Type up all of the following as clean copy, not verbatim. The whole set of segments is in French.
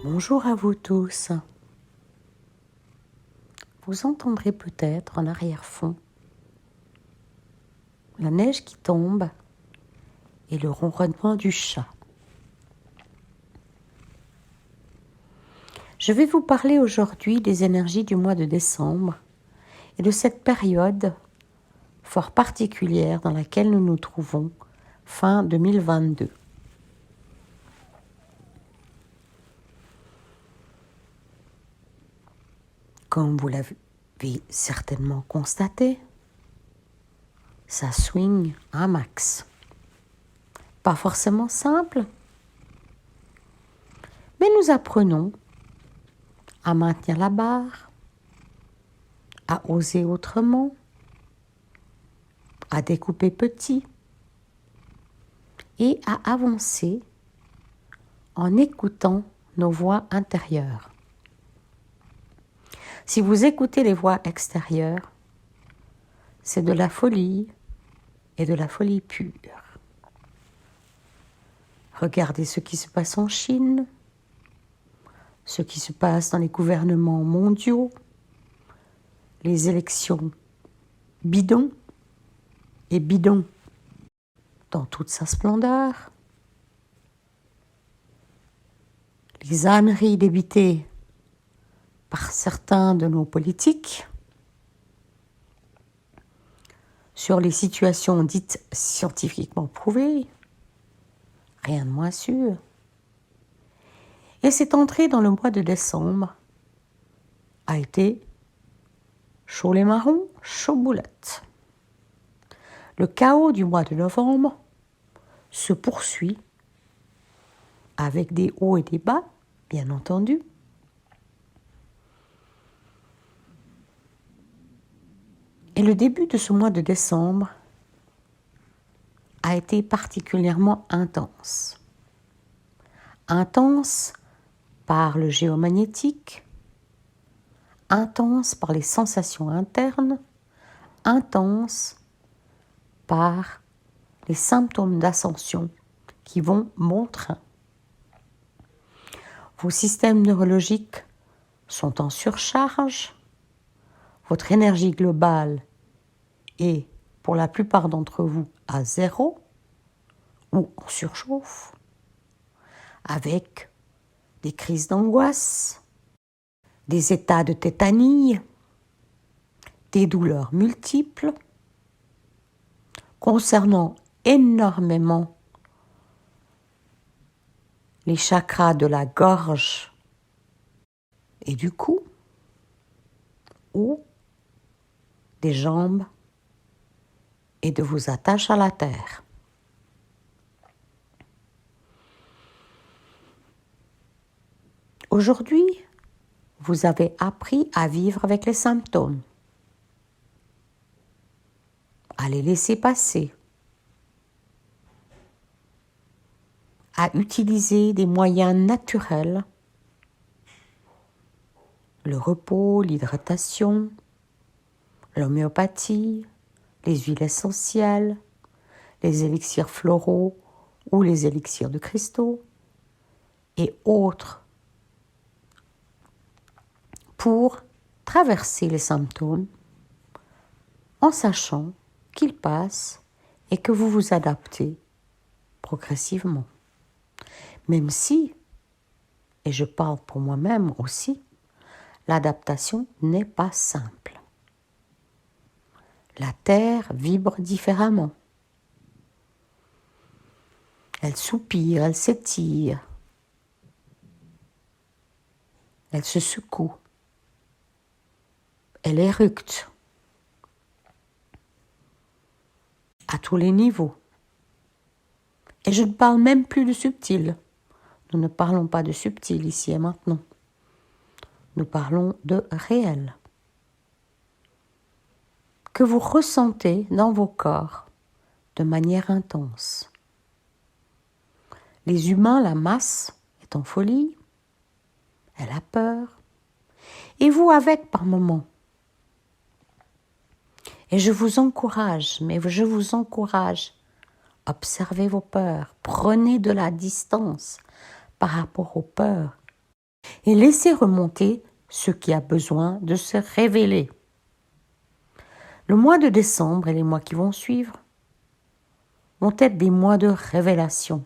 Bonjour à vous tous. Vous entendrez peut-être en arrière-fond la neige qui tombe et le ronronnement du chat. Je vais vous parler aujourd'hui des énergies du mois de décembre et de cette période fort particulière dans laquelle nous nous trouvons fin 2022. Comme vous l'avez certainement constaté, ça swing un max. Pas forcément simple, mais nous apprenons à maintenir la barre, à oser autrement, à découper petit et à avancer en écoutant nos voix intérieures. Si vous écoutez les voix extérieures, c'est de la folie et de la folie pure. Regardez ce qui se passe en Chine, ce qui se passe dans les gouvernements mondiaux, les élections bidons et bidons dans toute sa splendeur, les âneries débitées par certains de nos politiques sur les situations dites scientifiquement prouvées, rien de moins sûr. Et cette entrée dans le mois de décembre a été chaud les marrons, chaud boulette. Le chaos du mois de novembre se poursuit avec des hauts et des bas, bien entendu. Et le début de ce mois de décembre a été particulièrement intense. Intense par le géomagnétique, intense par les sensations internes, intense par les symptômes d'ascension qui vont bon train. Vos systèmes neurologiques sont en surcharge, votre énergie globale est, pour la plupart d'entre vous, à zéro ou en surchauffe, avec des crises d'angoisse, des états de tétanie, des douleurs multiples, concernant énormément les chakras de la gorge et du cou, ou des jambes et de vos attaches à la terre. Aujourd'hui, vous avez appris à vivre avec les symptômes, à les laisser passer, à utiliser des moyens naturels, le repos, l'hydratation, l'homéopathie, les huiles essentielles, les élixirs floraux ou les élixirs de cristaux et autres pour traverser les symptômes en sachant qu'ils passent et que vous vous adaptez progressivement. Même si, et je parle pour moi-même aussi, l'adaptation n'est pas simple. La terre vibre différemment. Elle soupire, elle s'étire, elle se secoue, elle éructe à tous les niveaux. Et je ne parle même plus de subtil. Nous ne parlons pas de subtil ici et maintenant. Nous parlons de réel. Que vous ressentez dans vos corps de manière intense. Les humains, la masse est en folie, elle a peur, et vous avec par moments. Et je vous encourage, observez vos peurs, prenez de la distance par rapport aux peurs et laisser remonter ce qui a besoin de se révéler. Le mois de décembre et les mois qui vont suivre vont être des mois de révélation.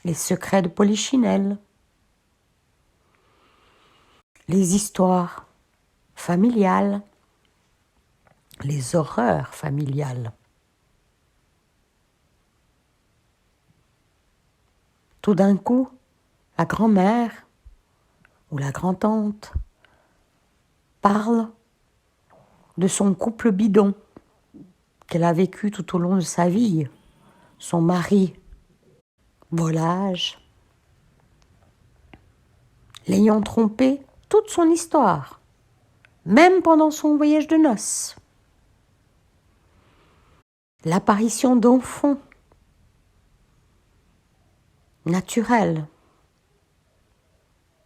Les secrets de Polichinelle, les histoires familiales, les horreurs familiales. Tout d'un coup, la grand-mère ou la grand-tante parle de son couple bidon qu'elle a vécu tout au long de sa vie, son mari, volage, l'ayant trompé toute son histoire, même pendant son voyage de noces. L'apparition d'enfants naturels,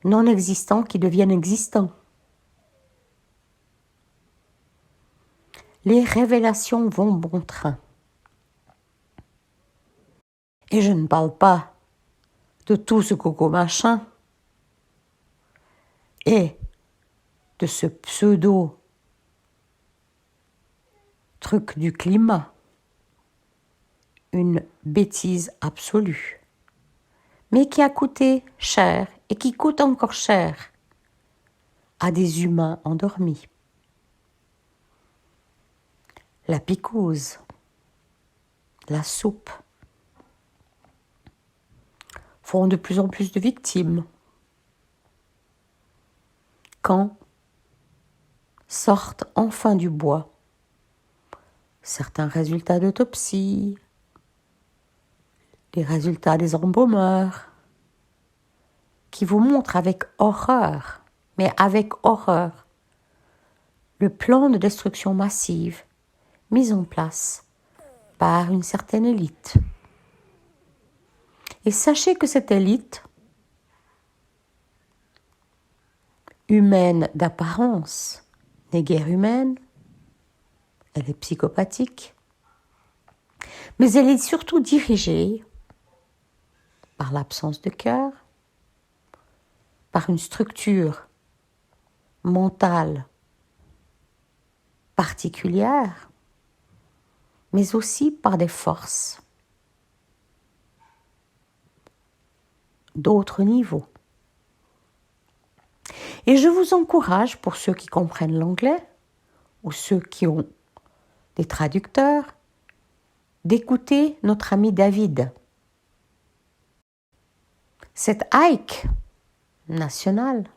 non existants qui deviennent existants. Les révélations vont bon train. Et je ne parle pas de tout ce coco machin et de ce pseudo truc du climat. Une bêtise absolue, mais qui a coûté cher et qui coûte encore cher à des humains endormis. La picouse, la soupe font de plus en plus de victimes. Quand sortent enfin du bois certains résultats d'autopsie, les résultats des embaumeurs, qui vous montrent avec horreur, mais avec horreur, le plan de destruction massive mis en place par une certaine élite. Et sachez que cette élite, humaine d'apparence, n'est guère humaine, elle est psychopathique, mais elle est surtout dirigée par l'absence de cœur, par une structure mentale particulière, mais aussi par des forces d'autres niveaux. Et je vous encourage, pour ceux qui comprennent l'anglais, ou ceux qui ont des traducteurs, d'écouter notre ami David. Cet hike national,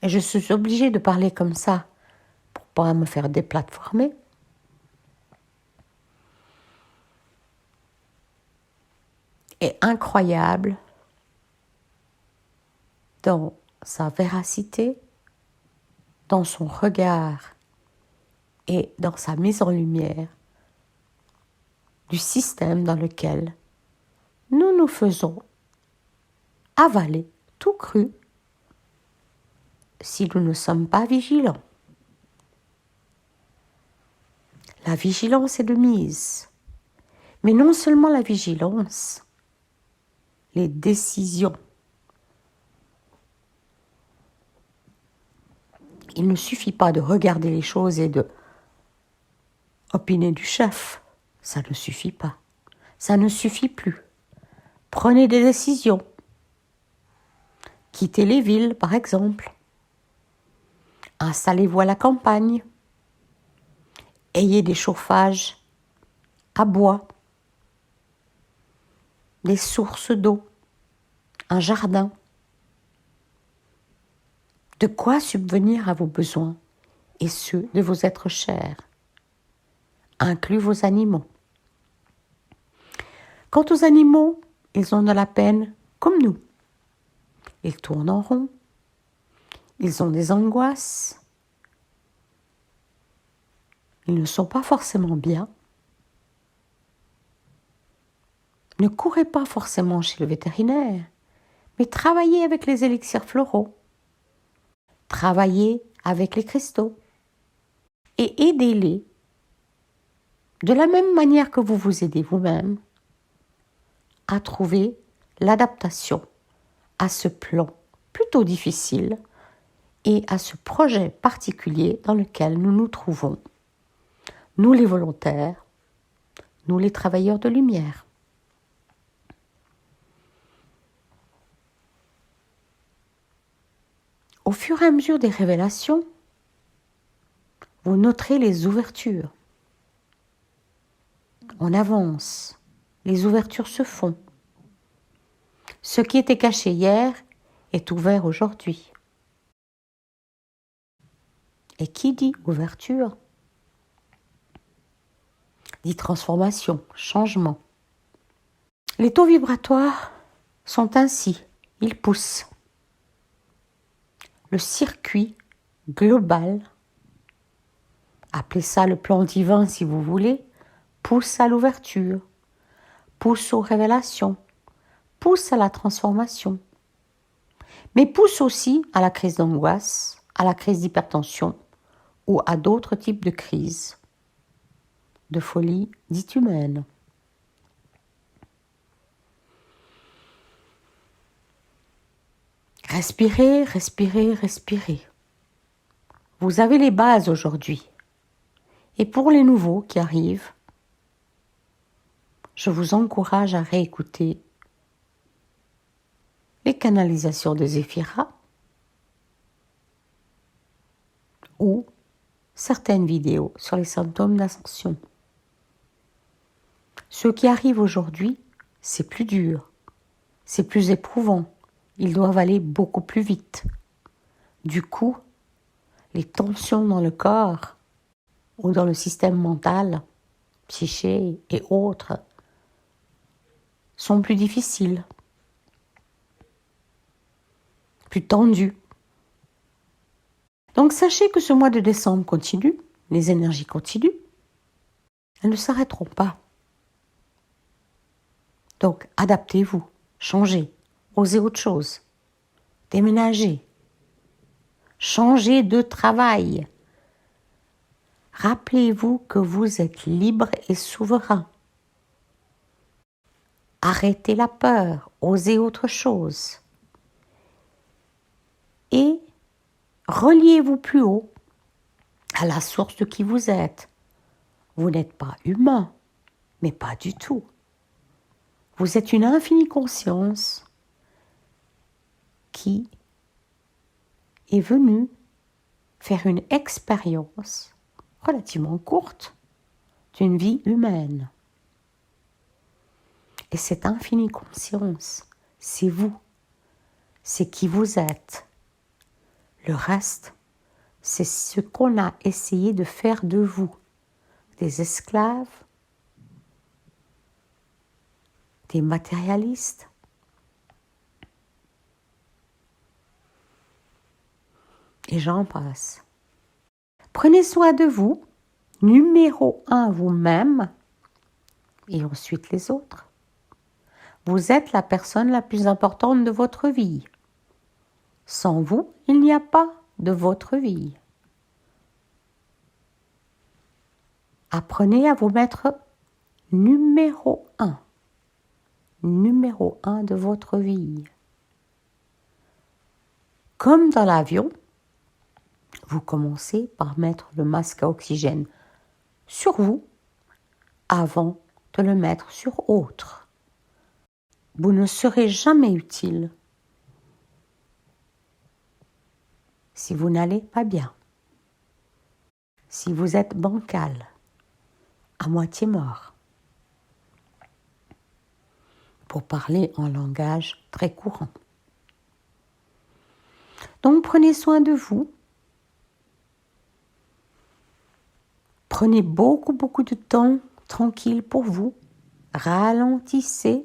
et je suis obligée de parler comme ça pour pas me faire déplatformer, est incroyable dans sa véracité, dans son regard et dans sa mise en lumière du système dans lequel nous nous faisons avaler tout cru si nous ne sommes pas vigilants. La vigilance est de mise, mais non seulement la vigilance, les décisions. Il ne suffit pas de regarder les choses et de opiner du chef. Ça ne suffit pas. Ça ne suffit plus. Prenez des décisions. Quittez les villes, par exemple. Installez-vous à la campagne. Ayez des chauffages à bois, des sources d'eau, un jardin. De quoi subvenir à vos besoins et ceux de vos êtres chers, inclus vos animaux. Quant aux animaux, ils ont de la peine comme nous. Ils tournent en rond, ils ont des angoisses, ils ne sont pas forcément bien. Ne courez pas forcément chez le vétérinaire, mais travaillez avec les élixirs floraux. Travaillez avec les cristaux et aidez-les de la même manière que vous vous aidez vous-même à trouver l'adaptation à ce plan plutôt difficile et à ce projet particulier dans lequel nous nous trouvons, nous les volontaires, nous les travailleurs de lumière. Au fur et à mesure des révélations, vous noterez les ouvertures. On avance, les ouvertures se font. Ce qui était caché hier est ouvert aujourd'hui. Et qui dit ouverture dit transformation, changement. Les taux vibratoires sont ainsi, ils poussent. Le circuit global, appelez ça le plan divin si vous voulez, pousse à l'ouverture, pousse aux révélations, pousse à la transformation, mais pousse aussi à la crise d'angoisse, à la crise d'hypertension ou à d'autres types de crises, de folie dite humaine. Respirez, respirez, respirez. Vous avez les bases aujourd'hui. Et pour les nouveaux qui arrivent, je vous encourage à réécouter les canalisations de Zéphira ou certaines vidéos sur les symptômes d'ascension. Ceux qui arrivent aujourd'hui, c'est plus dur, c'est plus éprouvant. Ils doivent aller beaucoup plus vite. Du coup, les tensions dans le corps ou dans le système mental, psyché et autres sont plus difficiles, plus tendues. Donc sachez que ce mois de décembre continue, les énergies continuent, elles ne s'arrêteront pas. Donc adaptez-vous, changez, osez autre chose, déménagez, changez de travail. Rappelez-vous que vous êtes libre et souverain. Arrêtez la peur, osez autre chose. Et reliez-vous plus haut à la source de qui vous êtes. Vous n'êtes pas humain, mais pas du tout. Vous êtes une infinie conscience qui est venue faire une expérience relativement courte d'une vie humaine. Et cette infinie conscience, c'est vous, c'est qui vous êtes. Le reste, c'est ce qu'on a essayé de faire de vous, des esclaves, des matérialistes. Et j'en passe. Prenez soin de vous, numéro 1 vous-même, et ensuite les autres. Vous êtes la personne la plus importante de votre vie. Sans vous, il n'y a pas de votre vie. Apprenez à vous mettre numéro 1 de votre vie. Comme dans l'avion, vous commencez par mettre le masque à oxygène sur vous avant de le mettre sur autre. Vous ne serez jamais utile si vous n'allez pas bien, si vous êtes bancal, à moitié mort, pour parler en langage très courant. Donc prenez soin de vous. Prenez beaucoup de temps tranquille pour vous. Ralentissez.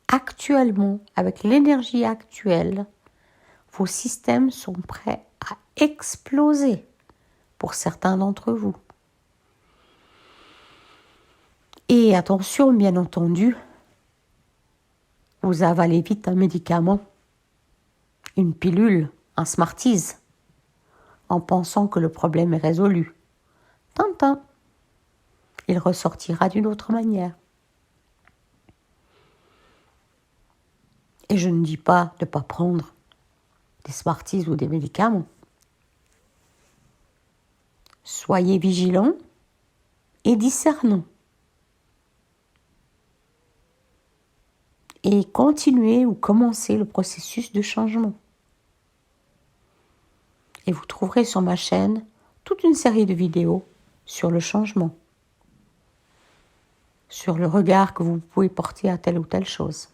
Actuellement, avec l'énergie actuelle, vos systèmes sont prêts à exploser pour certains d'entre vous. Et attention, bien entendu, vous avalez vite un médicament, une pilule, un Smarties, en pensant que le problème est résolu. Tintin, il ressortira d'une autre manière. Et je ne dis pas de ne pas prendre des Smarties ou des médicaments. Soyez vigilants et discernants. Et continuez ou commencez le processus de changement. Et vous trouverez sur ma chaîne toute une série de vidéos sur le changement, sur le regard que vous pouvez porter à telle ou telle chose.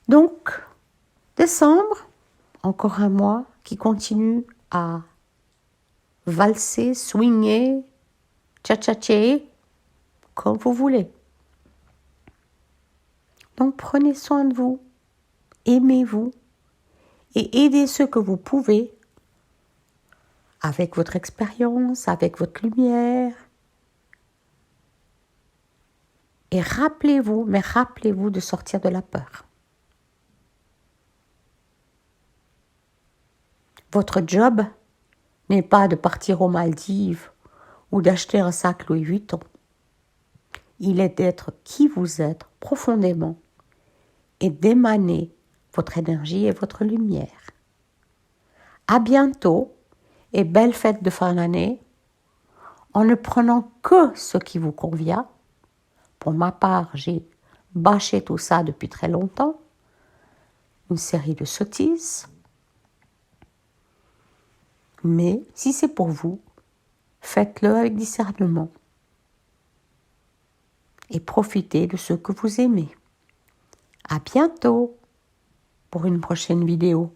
Donc, décembre, encore un mois qui continue à valser, swinguer, tcha-tcha-tché, comme vous voulez. Donc prenez soin de vous, aimez-vous et aidez ceux que vous pouvez avec votre expérience, avec votre lumière. Et rappelez-vous de sortir de la peur. Votre job n'est pas de partir aux Maldives ou d'acheter un sac Louis Vuitton. Il est d'être qui vous êtes profondément et d'émaner votre énergie et votre lumière. À bientôt et belle fête de fin d'année en ne prenant que ce qui vous convient. Pour ma part, j'ai bâché tout ça depuis très longtemps. Une série de sottises. Mais si c'est pour vous, faites-le avec discernement. Et profitez de ce que vous aimez. À bientôt pour une prochaine vidéo.